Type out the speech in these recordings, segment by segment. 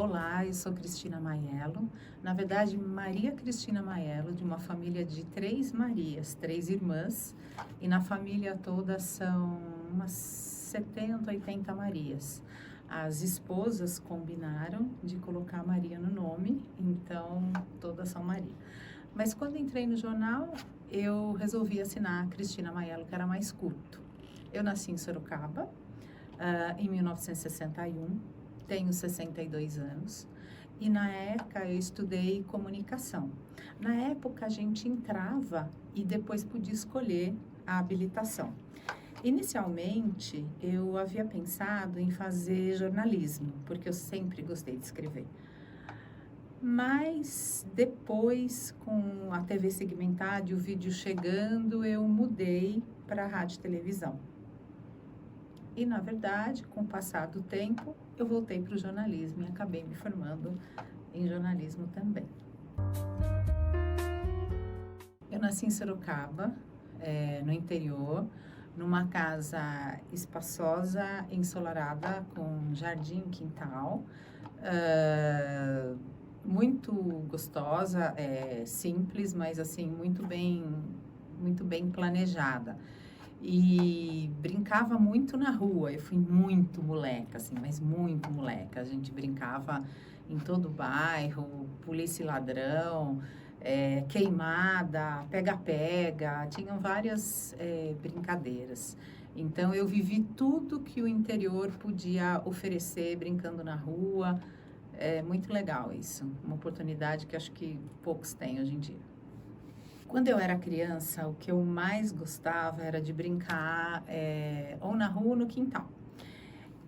Olá, eu sou Cristina Maiello, na verdade Maria Cristina Maiello, de uma família de 3 Marias, 3 irmãs, e na família toda são umas 70, 80 Marias. As esposas combinaram de colocar Maria no nome, então todas são Maria. Mas quando entrei no jornal, eu resolvi assinar Cristina Maiello, que era mais curto. Eu nasci em Sorocaba, em 1961, tenho 62 anos, e na época eu estudei comunicação. Na época a gente entrava e depois podia escolher a habilitação. Inicialmente eu havia pensado em fazer jornalismo, porque eu sempre gostei de escrever. Mas depois, com a TV segmentada e o vídeo chegando, eu mudei para a rádio e televisão. E, na verdade, com o passar do tempo, eu voltei para o jornalismo e acabei me formando em jornalismo também. Eu nasci em Sorocaba, no interior, numa casa espaçosa, ensolarada, com jardim, quintal, muito gostosa, simples, mas assim, muito bem planejada. E brincava muito na rua. Eu fui muito moleca, assim, mas muito moleca. A gente brincava em todo o bairro, polícia e ladrão, queimada, pega-pega, tinham várias brincadeiras. Então, eu vivi tudo que o interior podia oferecer brincando na rua. É muito legal isso, uma oportunidade que acho que poucos têm hoje em dia. Quando eu era criança, o que eu mais gostava era de brincar ou na rua ou no quintal.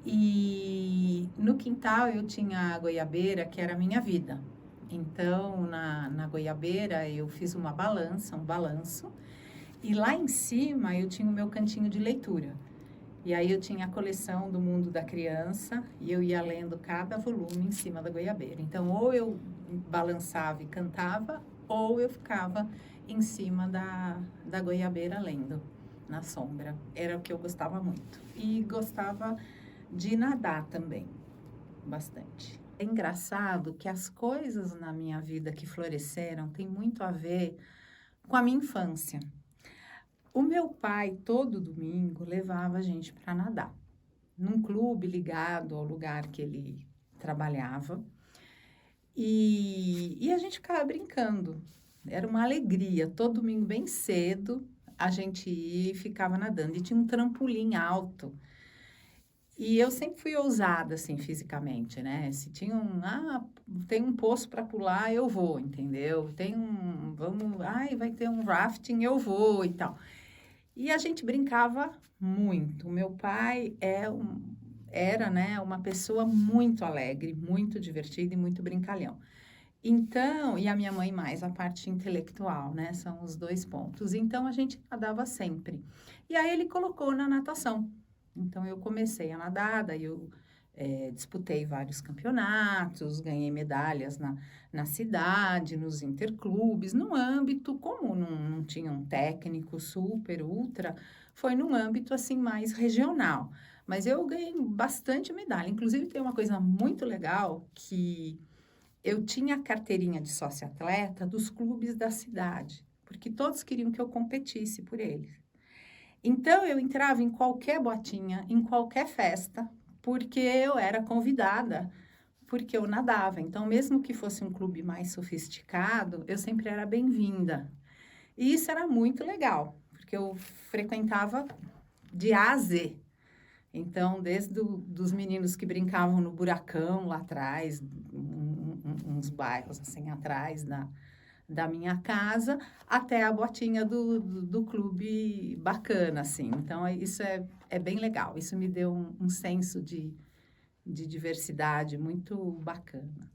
E no quintal eu tinha a goiabeira, que era a minha vida. Então, na goiabeira eu fiz uma balança, um balanço, e lá em cima eu tinha o meu cantinho de leitura. E aí eu tinha a coleção do Mundo da Criança e eu ia lendo cada volume em cima da goiabeira. Então, ou eu balançava e cantava, ou eu ficava em cima da goiabeira lendo, na sombra. Era o que eu gostava muito. E gostava de nadar também, bastante. É engraçado que as coisas na minha vida que floresceram têm muito a ver com a minha infância. O meu pai, todo domingo, levava a gente para nadar, num clube ligado ao lugar que ele trabalhava. E a gente ficava brincando. Era uma alegria. Todo domingo, bem cedo, a gente ia e ficava nadando. E tinha um trampolim alto. E eu sempre fui ousada, assim, fisicamente, né? Se tinha tem um poço para pular, eu vou, entendeu? Vai ter um rafting, eu vou e tal. E a gente brincava muito. Meu pai era, né, uma pessoa muito alegre, muito divertida e muito brincalhão. Então, e a minha mãe mais, a parte intelectual, né, são os 2 pontos. Então, a gente nadava sempre. E aí, ele colocou na natação. Então, eu comecei a nadar, daí eu disputei vários campeonatos, ganhei medalhas na cidade, nos interclubes, no âmbito, como não tinha um técnico super, ultra, foi num âmbito, assim, mais regional. Mas eu ganhei bastante medalha. Inclusive, tem uma coisa muito legal que eu tinha a carteirinha de sócia-atleta dos clubes da cidade, porque todos queriam que eu competisse por eles. Então, eu entrava em qualquer botinha, em qualquer festa, porque eu era convidada, porque eu nadava. Então, mesmo que fosse um clube mais sofisticado, eu sempre era bem-vinda. E isso era muito legal, porque eu frequentava de A a Z. Então, desde dos meninos que brincavam no buracão lá atrás, uns bairros assim atrás da minha casa, até a botinha do clube bacana, assim. Então, isso é bem legal. Isso me deu um senso de diversidade muito bacana.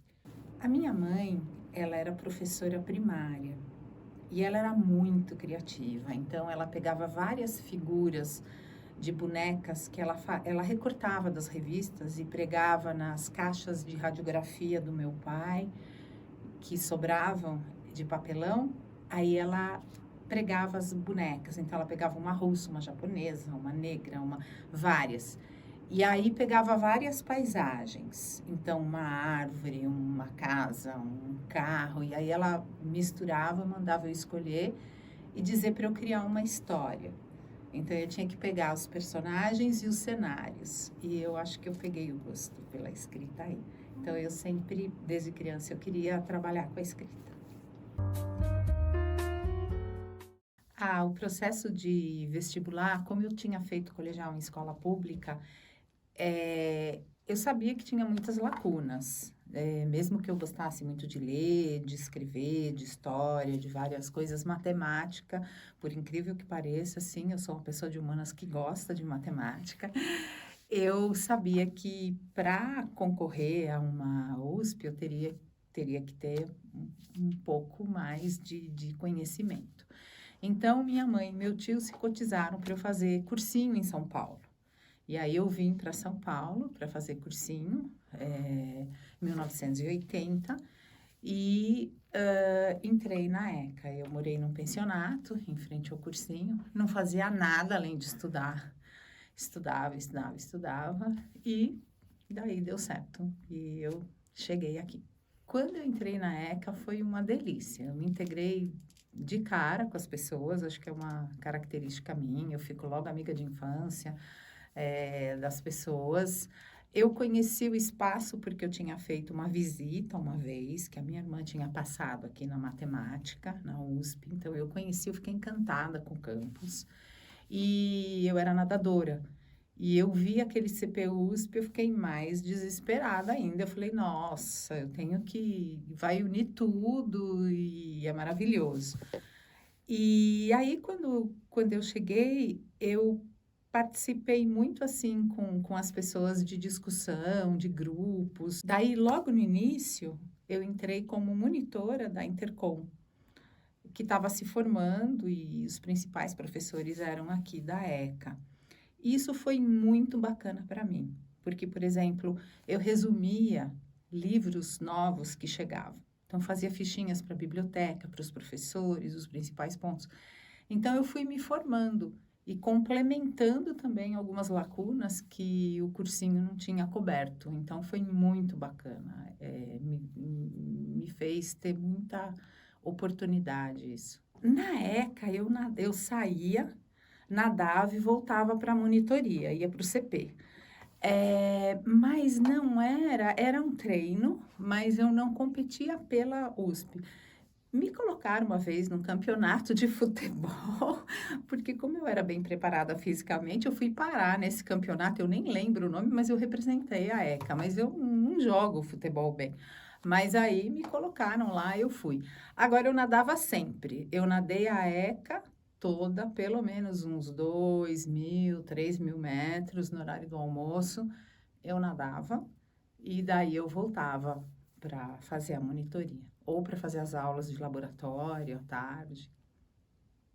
A minha mãe, ela era professora primária e ela era muito criativa. Então, ela pegava várias figuras de bonecas que ela recortava das revistas e pregava nas caixas de radiografia do meu pai, que sobravam de papelão. Aí ela pregava as bonecas. Então, ela pegava uma russa, uma japonesa, uma negra, várias. E aí pegava várias paisagens. Então, uma árvore, uma casa, um carro. E aí ela misturava, mandava eu escolher e dizer para eu criar uma história. Então, eu tinha que pegar os personagens e os cenários. E eu acho que eu peguei o gosto pela escrita aí. Então, eu sempre, desde criança, eu queria trabalhar com a escrita. O processo de vestibular, como eu tinha feito colegial em escola pública, eu sabia que tinha muitas lacunas. Mesmo que eu gostasse muito de ler, de escrever, de história, de várias coisas, matemática, por incrível que pareça, sim, eu sou uma pessoa de humanas que gosta de matemática. Eu sabia que para concorrer a uma USP, eu teria que ter um pouco mais de conhecimento. Então, minha mãe e meu tio se cotizaram para eu fazer cursinho em São Paulo. E aí eu vim para São Paulo para fazer cursinho, em 1980, e entrei na ECA. Eu morei num pensionato, em frente ao cursinho, não fazia nada além de estudar. Estudava, e daí deu certo. E eu cheguei aqui. Quando eu entrei na ECA, foi uma delícia. Eu me integrei de cara com as pessoas, acho que é uma característica minha, eu fico logo amiga de infância, das pessoas. Eu conheci o espaço porque eu tinha feito uma visita uma vez, que a minha irmã tinha passado aqui na matemática, na USP. Então, eu conheci, eu fiquei encantada com o campus. E eu era nadadora. E eu vi aquele CPU USP, eu fiquei mais desesperada ainda. Eu falei, nossa, eu tenho que... Vai unir tudo e é maravilhoso. E aí, quando eu cheguei, eu participei muito, assim, com as pessoas de discussão, de grupos. Daí, logo no início, eu entrei como monitora da Intercom, que estava se formando e os principais professores eram aqui da ECA. Isso foi muito bacana para mim, porque, por exemplo, eu resumia livros novos que chegavam. Então, fazia fichinhas para a biblioteca, para os professores, os principais pontos. Então, eu fui me formando e complementando também algumas lacunas que o cursinho não tinha coberto. Então, foi muito bacana. Me fez ter muita oportunidade isso. Na ECA, eu saía, nadava e voltava para a monitoria, ia para o CP. Mas não era um treino, mas eu não competia pela USP. Me colocaram uma vez num campeonato de futebol, porque como eu era bem preparada fisicamente, eu fui parar nesse campeonato, eu nem lembro o nome, mas eu representei a ECA, mas eu não jogo futebol bem. Mas aí me colocaram lá, eu fui. Agora, eu nadava sempre. Eu nadei a ECA toda, pelo menos uns 2.000, 3.000 metros no horário do almoço. Eu nadava e daí eu voltava para fazer a monitoria ou para fazer as aulas de laboratório à tarde.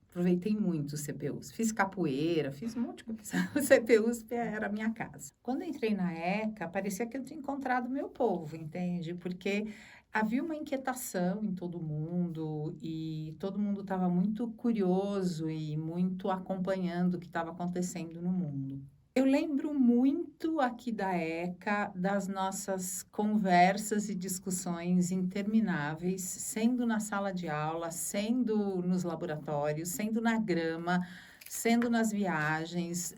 Aproveitei muito os CPUs. Fiz capoeira, fiz um monte de coisa. Os CPUs era a minha casa. Quando eu entrei na ECA, parecia que eu tinha encontrado meu povo, entende? Porque havia uma inquietação em todo mundo e todo mundo estava muito curioso e muito acompanhando o que estava acontecendo no mundo. Eu lembro muito aqui da ECA das nossas conversas e discussões intermináveis, sendo na sala de aula, sendo nos laboratórios, sendo na grama, sendo nas viagens,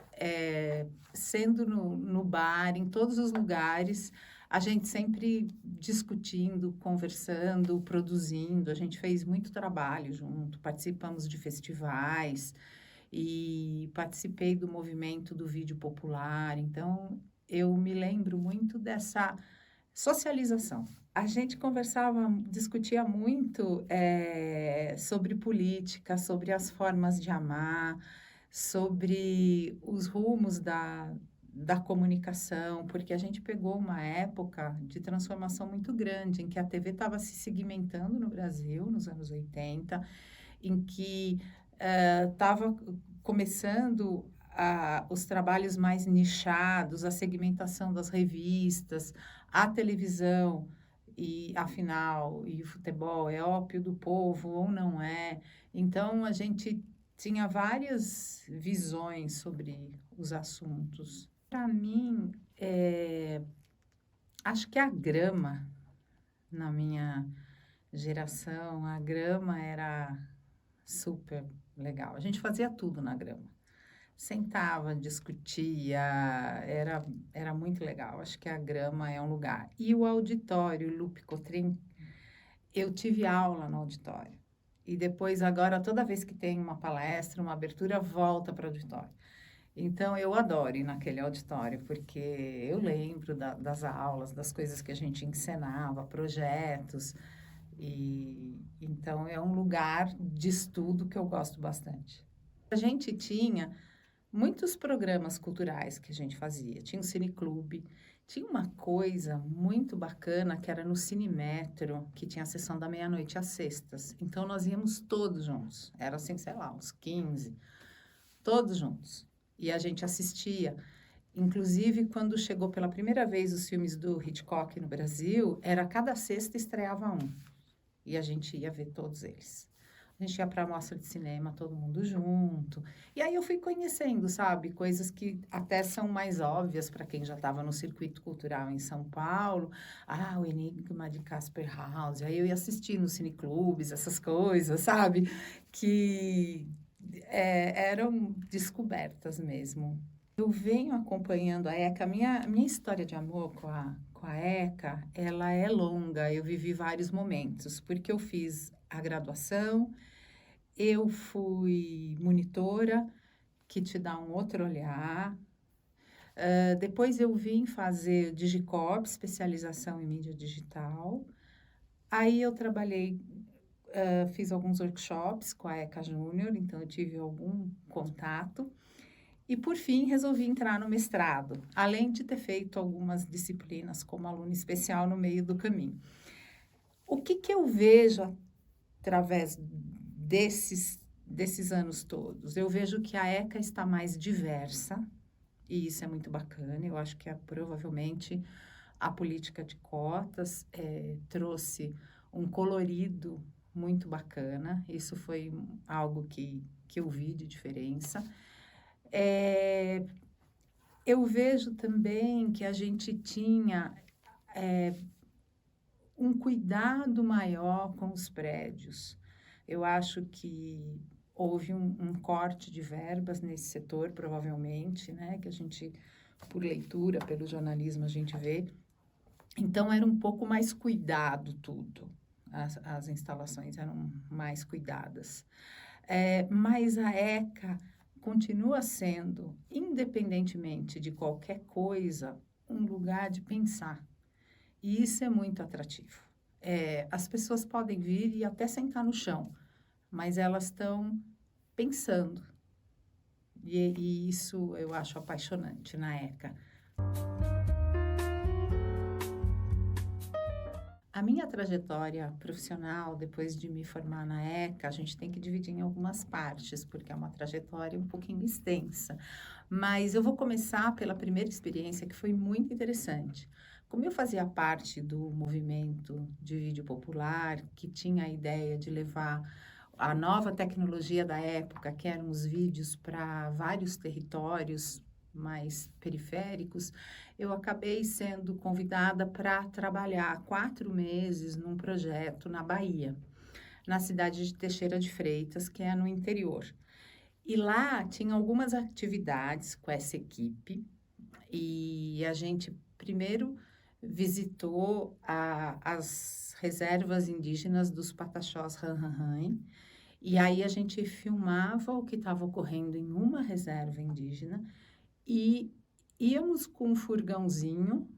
sendo no bar, em todos os lugares, a gente sempre discutindo, conversando, produzindo. A gente fez muito trabalho junto, participamos de festivais e participei do movimento do vídeo popular. Então, eu me lembro muito dessa socialização. A gente conversava, discutia muito sobre política, sobre as formas de amar, sobre os rumos da comunicação, porque a gente pegou uma época de transformação muito grande, em que a TV estava se segmentando no Brasil, nos anos 80, em que estava começando os trabalhos mais nichados, a segmentação das revistas, a televisão, e afinal, e o futebol é ópio do povo ou não é? Então, a gente tinha várias visões sobre os assuntos. para mim, acho que a grama, na minha geração, a grama era super legal. A gente fazia tudo na grama. Sentava, discutia, era muito legal. Acho que a grama é um lugar. E o auditório, Lupe Cotrim, eu tive aula no auditório. E depois, agora, toda vez que tem uma palestra, uma abertura, volta para o auditório. Então, eu adoro ir naquele auditório, porque eu lembro das aulas, das coisas que a gente encenava, projetos. E então, é um lugar de estudo que eu gosto bastante. A gente tinha muitos programas culturais que a gente fazia. Tinha um cineclube, tinha uma coisa muito bacana que era no Cinemetro, que tinha a sessão da meia-noite às sextas. Então, nós íamos todos juntos. Era assim, sei lá, uns 15, todos juntos. E a gente assistia. Inclusive, quando chegou pela primeira vez os filmes do Hitchcock no Brasil, era cada sexta estreava um. E a gente ia ver todos eles. A gente ia para a mostra de cinema, todo mundo junto. E aí eu fui conhecendo, sabe, coisas que até são mais óbvias para quem já estava no circuito cultural em São Paulo. Ah, o Enigma de Casper House. Aí eu ia assistir nos cineclubes, essas coisas, sabe, que eram descobertas mesmo. Eu venho acompanhando a ECA, minha história de amor com a ECA, ela é longa, eu vivi vários momentos, porque eu fiz a graduação, eu fui monitora, que te dá um outro olhar, depois eu vim fazer Digicorp, especialização em mídia digital, aí eu trabalhei, fiz alguns workshops com a ECA Júnior, então eu tive algum contato, e, por fim, resolvi entrar no mestrado, além de ter feito algumas disciplinas como aluna especial no meio do caminho. O que eu vejo através desses anos todos? Eu vejo que a ECA está mais diversa, e isso é muito bacana. Eu acho que provavelmente a política de cotas trouxe um colorido muito bacana. Isso foi algo que eu vi de diferença. Eu vejo também que a gente tinha um cuidado maior com os prédios. Eu acho que houve um corte de verbas nesse setor, provavelmente, né? Que a gente, por leitura, pelo jornalismo, a gente vê. Então, era um pouco mais cuidado tudo. As instalações eram mais cuidadas. Mas a ECA continua sendo, independentemente de qualquer coisa, um lugar de pensar. E isso é muito atrativo. As pessoas podem vir e até sentar no chão, mas elas estão pensando. E isso eu acho apaixonante na ECA. A minha trajetória profissional, depois de me formar na ECA, a gente tem que dividir em algumas partes, porque é uma trajetória um pouquinho extensa. Mas eu vou começar pela primeira experiência, que foi muito interessante. Como eu fazia parte do movimento de vídeo popular, que tinha a ideia de levar a nova tecnologia da época, que eram os vídeos, para vários territórios mais periféricos, eu acabei sendo convidada para trabalhar 4 meses num projeto na Bahia, na cidade de Teixeira de Freitas, que é no interior. E lá tinha algumas atividades com essa equipe, e a gente primeiro visitou as reservas indígenas dos Pataxós Ranhanhai, e aí a gente filmava o que estava ocorrendo em uma reserva indígena e íamos com um furgãozinho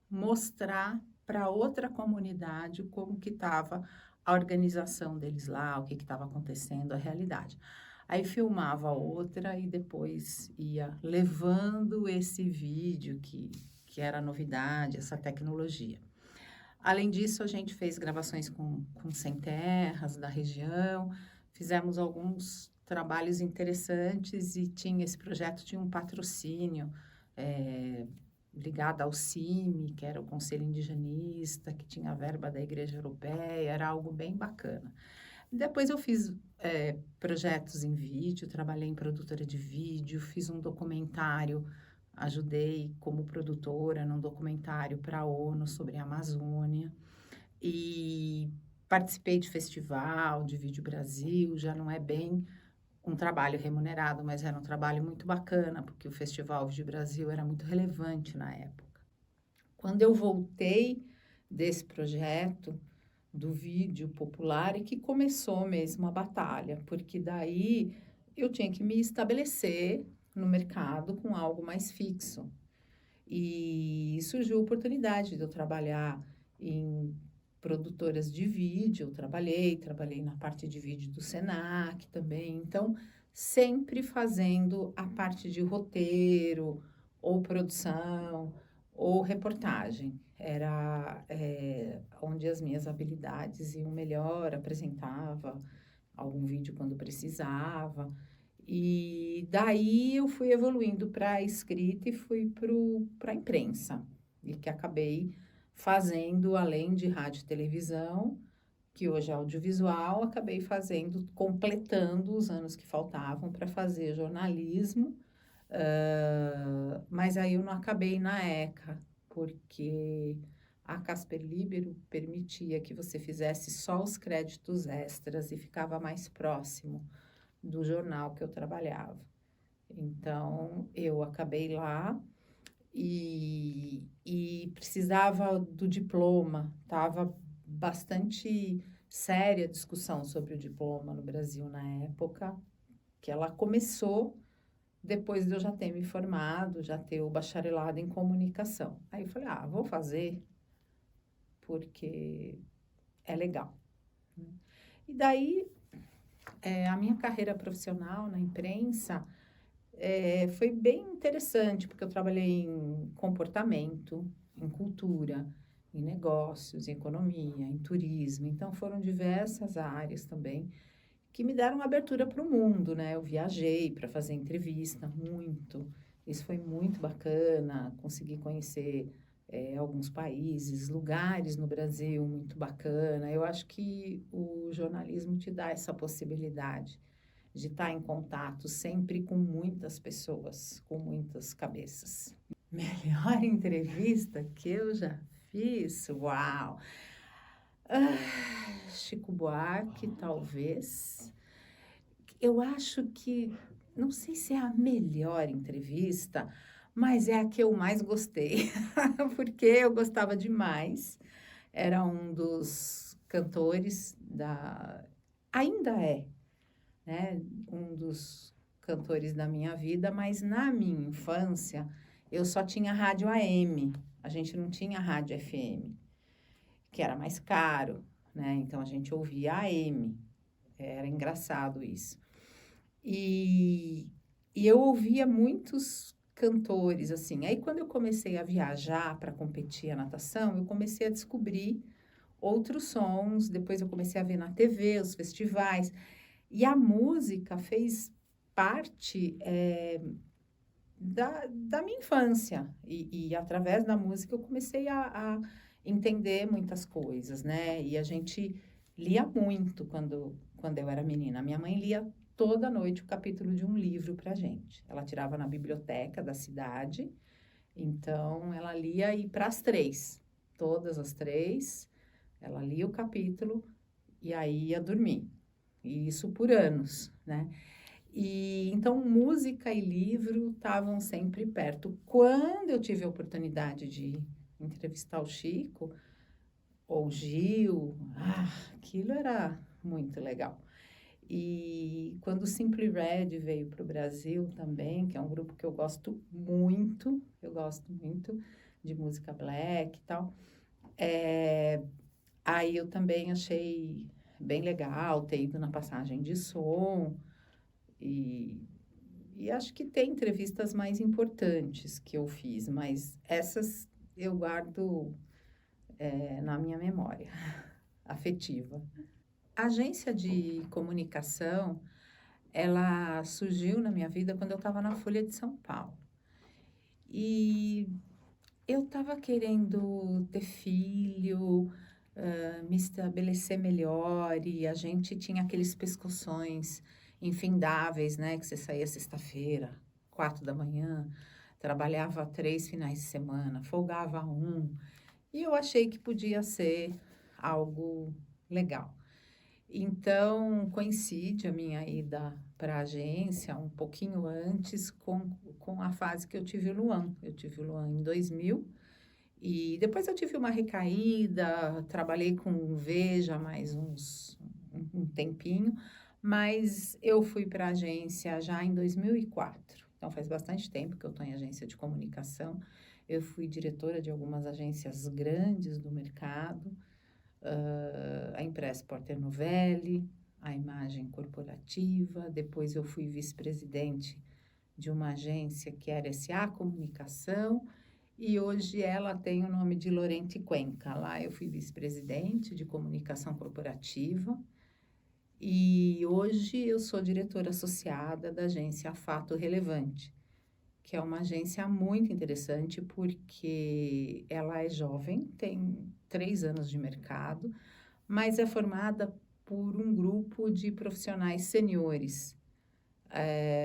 mostrar para outra comunidade como que estava a organização deles lá, o que estava acontecendo, a realidade. Aí filmava outra e depois ia levando esse vídeo que era novidade, essa tecnologia. Além disso, a gente fez gravações com sem terras da região, fizemos alguns trabalhos interessantes e esse projeto tinha um patrocínio ligado ao CIMI, que era o Conselho Indigenista, que tinha a verba da Igreja Europeia, era algo bem bacana. Depois eu fiz projetos em vídeo, trabalhei em produtora de vídeo, fiz um documentário ajudei como produtora num documentário para a ONU sobre a Amazônia e participei de festival de Vídeo Brasil, já não é bem um trabalho remunerado, mas era um trabalho muito bacana, porque o Festival Vídeo Brasil era muito relevante na época. Quando eu voltei desse projeto do vídeo popular, e que começou mesmo a batalha, porque daí eu tinha que me estabelecer no mercado com algo mais fixo. E surgiu a oportunidade de eu trabalhar em produtoras de vídeo, eu trabalhei na parte de vídeo do Senac também, então sempre fazendo a parte de roteiro, ou produção, ou reportagem. Era onde as minhas habilidades iam melhor, apresentava algum vídeo quando precisava. E daí eu fui evoluindo para a escrita e fui para a imprensa. E que acabei fazendo, além de rádio e televisão, que hoje é audiovisual, acabei fazendo, completando os anos que faltavam para fazer jornalismo. Mas aí eu não acabei na ECA, porque a Casper Libero permitia que você fizesse só os créditos extras e ficava mais próximo do jornal que eu trabalhava. Então, eu acabei lá e precisava do diploma. Estava bastante séria a discussão sobre o diploma no Brasil na época, que ela começou depois de eu já ter me formado, já ter o bacharelado em comunicação. Aí eu falei, vou fazer porque é legal. E daí, a minha carreira profissional na imprensa foi bem interessante, porque eu trabalhei em comportamento, em cultura, em negócios, em economia, em turismo. Então, foram diversas áreas também que me deram abertura para o mundo, né? Eu viajei para fazer entrevista muito. Isso foi muito bacana, consegui conhecer alguns países, lugares no Brasil muito bacana. Eu acho que o jornalismo te dá essa possibilidade de estar em contato sempre com muitas pessoas, com muitas cabeças. Melhor entrevista que eu já fiz? Uau! Chico Buarque, talvez. Eu acho que, não sei se é a melhor entrevista, mas é a que eu mais gostei, porque eu gostava demais. Era um dos cantores ainda é, né, um dos cantores da minha vida, mas na minha infância eu só tinha rádio AM, a gente não tinha rádio FM, que era mais caro, né? Então a gente ouvia AM, era engraçado isso. E eu ouvia muitos cantores, assim. Aí quando eu comecei a viajar para competir a natação, eu comecei a descobrir outros sons, depois eu comecei a ver na TV os festivais. E a música fez parte da minha infância. E através da música eu comecei a entender muitas coisas, né? E a gente lia muito quando eu era menina. A minha mãe lia toda noite o capítulo de um livro pra gente. Ela tirava na biblioteca da cidade, então ela lia e para as 3, todas as 3, ela lia o capítulo e aí ia dormir. E isso por anos, né? E então música e livro estavam sempre perto. Quando eu tive a oportunidade de entrevistar o Chico ou o Gil, aquilo era muito legal. E quando o Simply Red veio para o Brasil também, que é um grupo que eu gosto muito de música black e tal, aí eu também achei bem legal ter ido na passagem de som e acho que tem entrevistas mais importantes que eu fiz, mas essas eu guardo na minha memória afetiva. A agência de comunicação, ela surgiu na minha vida quando eu estava na Folha de São Paulo. E eu estava querendo ter filho, me estabelecer melhor, e a gente tinha aqueles pescoções infindáveis, né? Que você saía sexta-feira, 4 da manhã, trabalhava 3 finais de semana, folgava um, e eu achei que podia ser algo legal. Então, coincide a minha ida para a agência um pouquinho antes com a fase que eu tive o Luan. Eu tive o Luan em 2000 e depois eu tive uma recaída, trabalhei com o Veja mais um tempinho, mas eu fui para a agência já em 2004. Então, faz bastante tempo que eu estou em agência de comunicação. Eu fui diretora de algumas agências grandes do mercado, a Impress Porter Novelli, a Imagem Corporativa. Depois eu fui vice-presidente de uma agência que era SA Comunicação, e hoje ela tem o nome de Lorente Cuenca. Lá eu fui vice-presidente de comunicação corporativa, e hoje eu sou diretora associada da agência Fato Relevante, que é uma agência muito interessante porque ela é jovem, tem 3 anos de mercado, mas é formada por um grupo de profissionais seniores.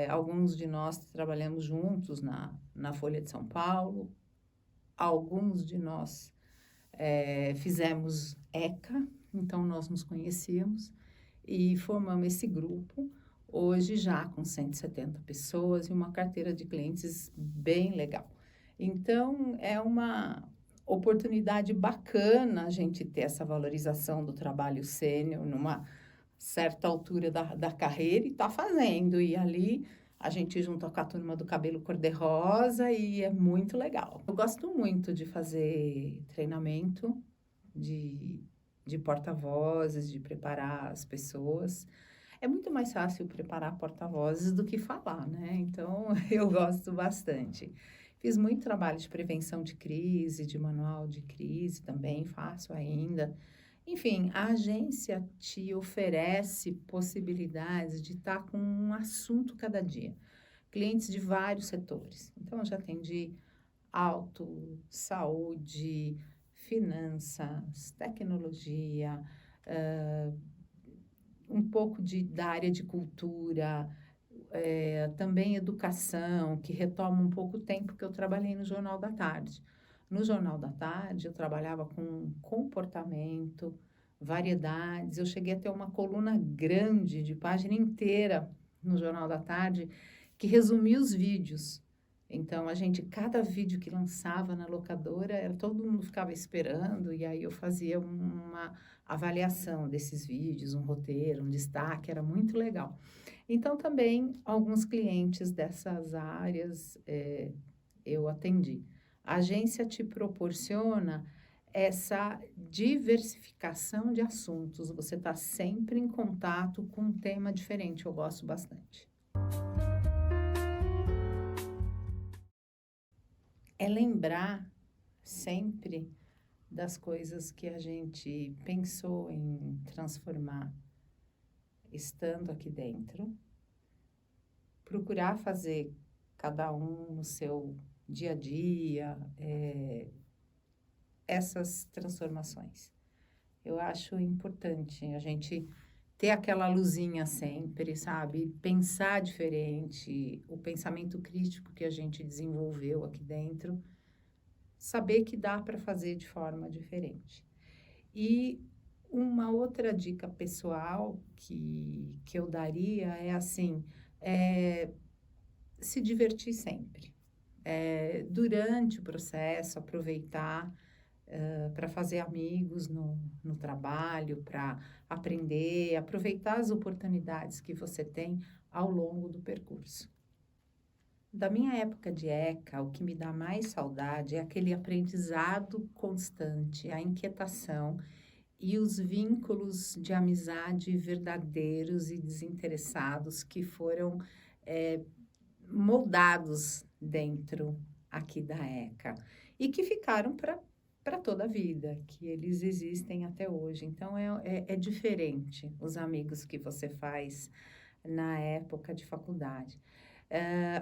Alguns de nós trabalhamos juntos na Folha de São Paulo, alguns de nós fizemos ECA, então nós nos conhecíamos e formamos esse grupo, hoje já com 170 pessoas e uma carteira de clientes bem legal. Então, é uma oportunidade bacana a gente ter essa valorização do trabalho sênior numa certa altura da carreira e tá fazendo. E ali a gente junta com a turma do cabelo cor-de-rosa e é muito legal. Eu gosto muito de fazer treinamento de porta-vozes, de preparar as pessoas. É muito mais fácil preparar porta-vozes do que falar, né? Então, eu gosto bastante. Fiz muito trabalho de prevenção de crise, de manual de crise também, faço ainda. Enfim, a agência te oferece possibilidades de estar com um assunto cada dia. Clientes de vários setores. Então, eu já atendi auto, saúde, finanças, tecnologia, um pouco da área de cultura, também educação, que retoma um pouco o tempo que eu trabalhei no Jornal da Tarde. No Jornal da Tarde, eu trabalhava com comportamento, variedades. Eu cheguei a ter uma coluna grande, de página inteira, no Jornal da Tarde, que resumia os vídeos. Então, cada vídeo que lançava na locadora, todo mundo ficava esperando, e aí eu fazia uma avaliação desses vídeos, um roteiro, um destaque, era muito legal. Então, também, alguns clientes dessas áreas eu atendi. A agência te proporciona essa diversificação de assuntos, você está sempre em contato com um tema diferente, eu gosto bastante. É lembrar sempre das coisas que a gente pensou em transformar estando aqui dentro, procurar fazer cada um no seu dia a dia, essas transformações. Eu acho importante a gente ter aquela luzinha sempre, sabe? Pensar diferente, o pensamento crítico que a gente desenvolveu aqui dentro, saber que dá para fazer de forma diferente. E uma outra dica pessoal que eu daria é assim, se divertir sempre. Durante o processo, aproveitar para fazer amigos no trabalho, para aprender, aproveitar as oportunidades que você tem ao longo do percurso. Da minha época de ECA, o que me dá mais saudade é aquele aprendizado constante, a inquietação e os vínculos de amizade verdadeiros e desinteressados que foram moldados dentro aqui da ECA e que ficaram para toda a vida, que eles existem até hoje. Então, é diferente os amigos que você faz na época de faculdade.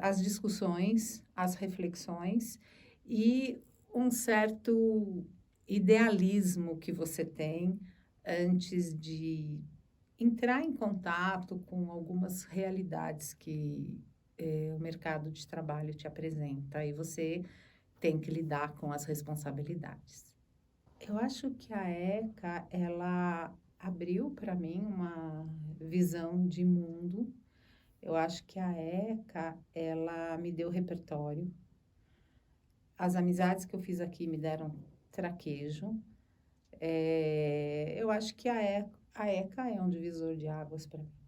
As discussões, as reflexões e um certo idealismo que você tem antes de entrar em contato com algumas realidades que o mercado de trabalho te apresenta e você tem que lidar com as responsabilidades. Eu acho que a ECA, ela abriu para mim uma visão de mundo. Eu acho que a ECA, ela me deu repertório. As amizades que eu fiz aqui me deram traquejo. Eu acho que a ECA é um divisor de águas para mim.